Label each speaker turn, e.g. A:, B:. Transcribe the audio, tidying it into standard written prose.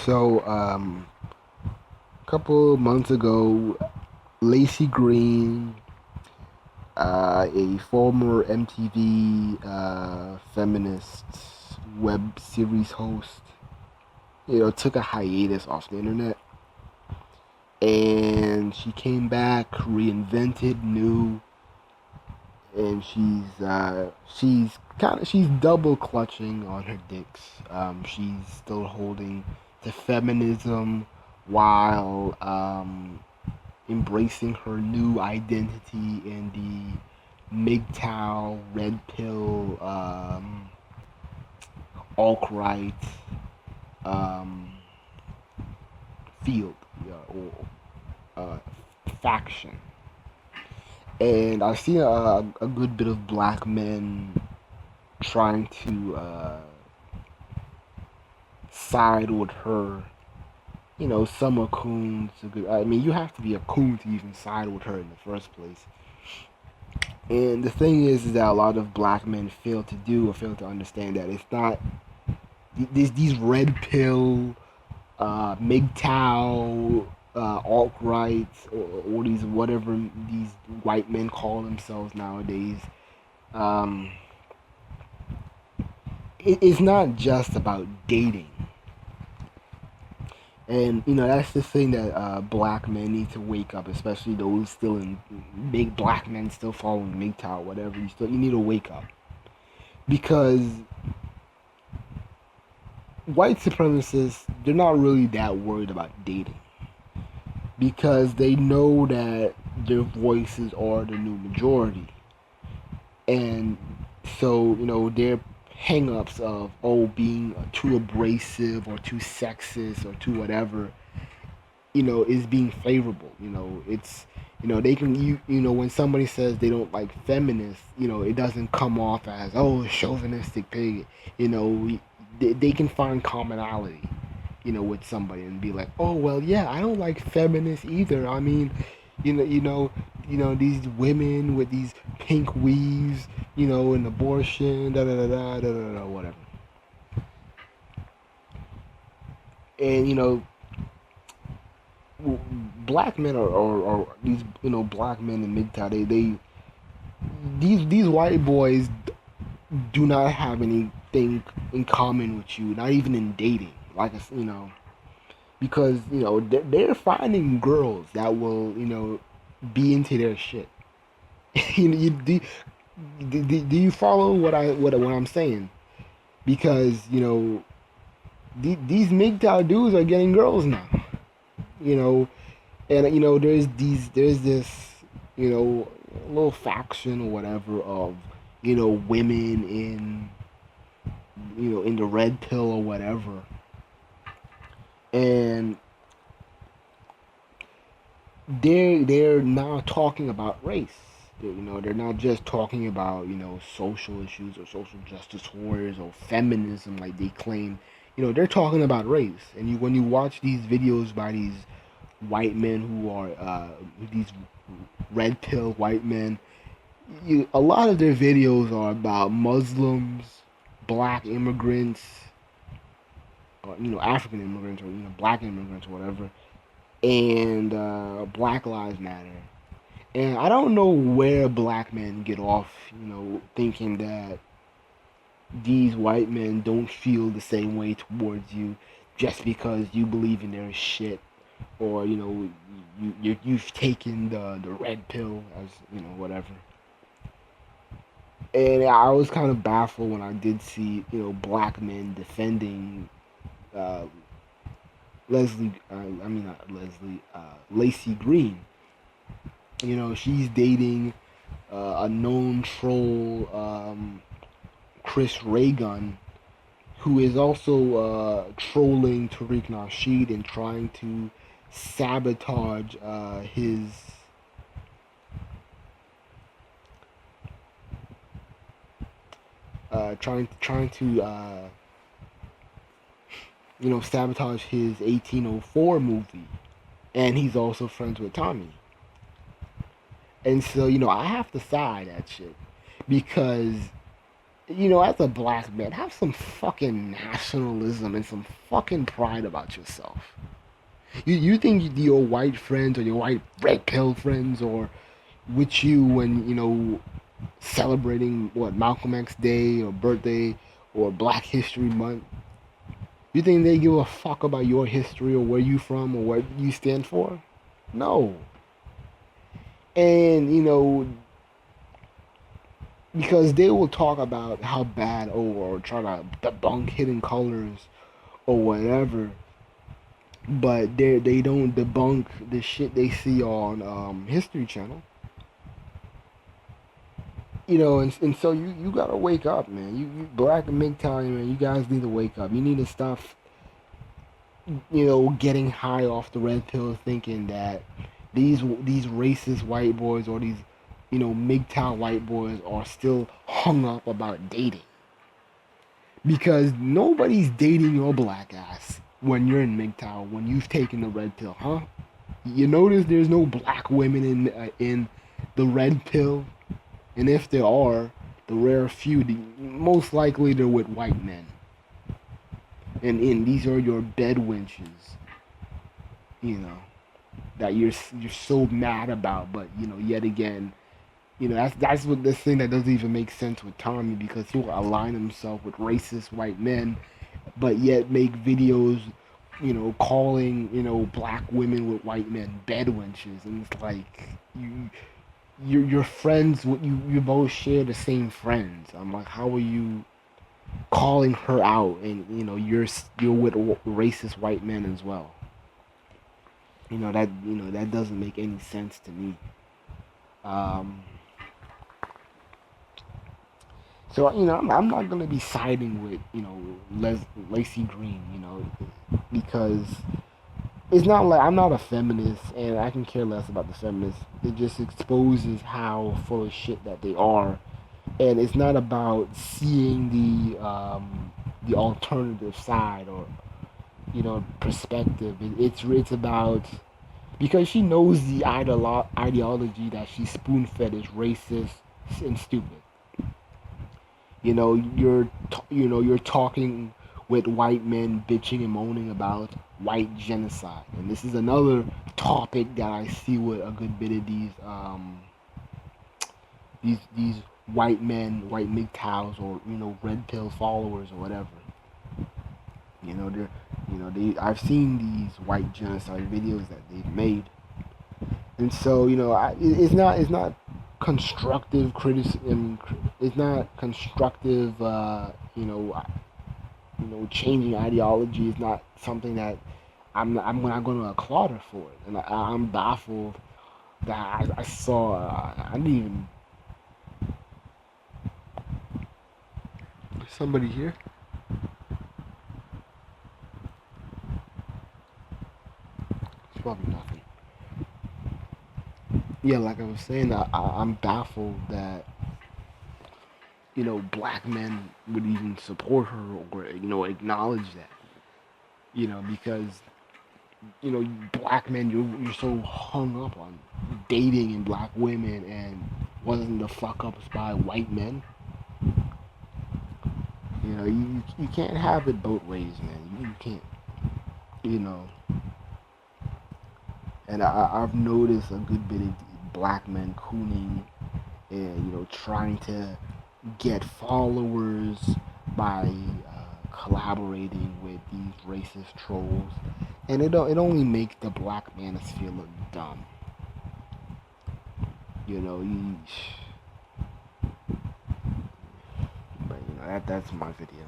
A: A couple months ago, Laci Green, a former MTV feminist web series host, took a hiatus off the internet, and she came back, reinvented new, and she's double clutching on her dicks. She's still holding to feminism while embracing her new identity in the MGTOW, red pill, alt-right um, field, or faction. And I've seen a good bit of black men trying to side with her. Some are coons. I mean, you have to be a coon to even side with her in the first place. And the thing is that a lot of black men fail to do or fail to understand that it's not these red pill, MGTOW, alt right, or these whatever these white men call themselves nowadays. Um, it's not just about dating. And that's the thing that black men need to wake up, especially those still in big black men still following MGTOW, whatever. You need to wake up because white supremacists, they're not really that worried about dating because they know that their voices are the new majority, and so their hang-ups of being too abrasive or too sexist or too whatever is being favorable. It's they can when somebody says they don't like feminists, it doesn't come off as chauvinistic pig. They can find commonality with somebody and be like, oh well, yeah, I don't like feminists either. I mean, you know you know these women with these pink weaves, and abortion, da da da da da da, da whatever. And black men are these black men in MGTOW. These white boys do not have anything in common with you, not even in dating. Like because they're finding girls that will be into their shit. Do you follow what I'm saying? Because these MGTOW dudes are getting girls now. You know, and there's this little faction or whatever of women in in the red pill or whatever, and they're now talking about race. They're not just talking about social issues or social justice warriors or feminism like they claim. They're talking about race. And when you watch these videos by these white men who are these red pill white men, a lot of their videos are about Muslims, black immigrants, or African immigrants, or black immigrants, or whatever, and Black Lives Matter. And I don't know where black men get off, thinking that these white men don't feel the same way towards you just because you believe in their shit, or you've taken the red pill, as whatever. And I was kind of baffled when I did see black men defending uh, Leslie. I mean not Leslie. Laci Green. She's dating a known troll, Chris Raygun, who is also trolling Tariq Nasheed and trying to sabotage his trying to sabotage his 1804 movie, and he's also friends with Tommy. And so I have to side that shit because as a black man, have some fucking nationalism and some fucking pride about yourself. You think your white friends or your white red pill friends or with you when celebrating what Malcolm X Day or birthday or Black History Month, you think they give a fuck about your history or where you from or what you stand for? No. And because they will talk about how bad or try to debunk hidden colors or whatever, but they don't debunk the shit they see on History Channel. And so you gotta wake up, man. You black and MGTOW, man. You guys need to wake up. You need to stop, getting high off the red pill, thinking that these racist white boys or these, MGTOW white boys are still hung up about dating. Because nobody's dating your black ass when you're in MGTOW, when you've taken the red pill, huh? You notice there's no black women in the red pill, and if there are, the rare few, most likely they're with white men. And these are your bed wenches, you know, that you're so mad about, but yet again, that's what this thing that doesn't even make sense with Tommy because he'll align himself with racist white men, but yet make videos, calling black women with white men bed wenches, and it's like you're friends with you both share the same friends. I'm like, how are you calling her out and you're with racist white men as well? That doesn't make any sense to me. Um, so I'm not gonna be siding with Laci Green, because it's not like I'm not a feminist and I can care less about the feminists. It just exposes how full of shit that they are, and it's not about seeing the alternative side or perspective. It's about because she knows the ideology that she spoon fed is racist and stupid. You're talking with white men bitching and moaning about white genocide, and this is another topic that I see with a good bit of these white men, white MGTOWs, or red pill followers or whatever. They're they I've seen these white genocide videos that they've made, and so it's not constructive criticism. It's not constructive. Changing ideology is not something that I'm not going to applaud her for it, and I'm baffled that I saw. I didn't even somebody here. It's probably nothing. Yeah, like I was saying, I'm baffled that black men would even support her or acknowledge that. Because black men, you're so hung up on dating and black women and wasn't the fuck ups by white men. You can't have it both ways, man. You can't. You know, and I've noticed a good bit of black men cooning and trying to get followers by collaborating with these racist trolls, and it only makes the black manosphere look dumb. You know, you, but that's my video.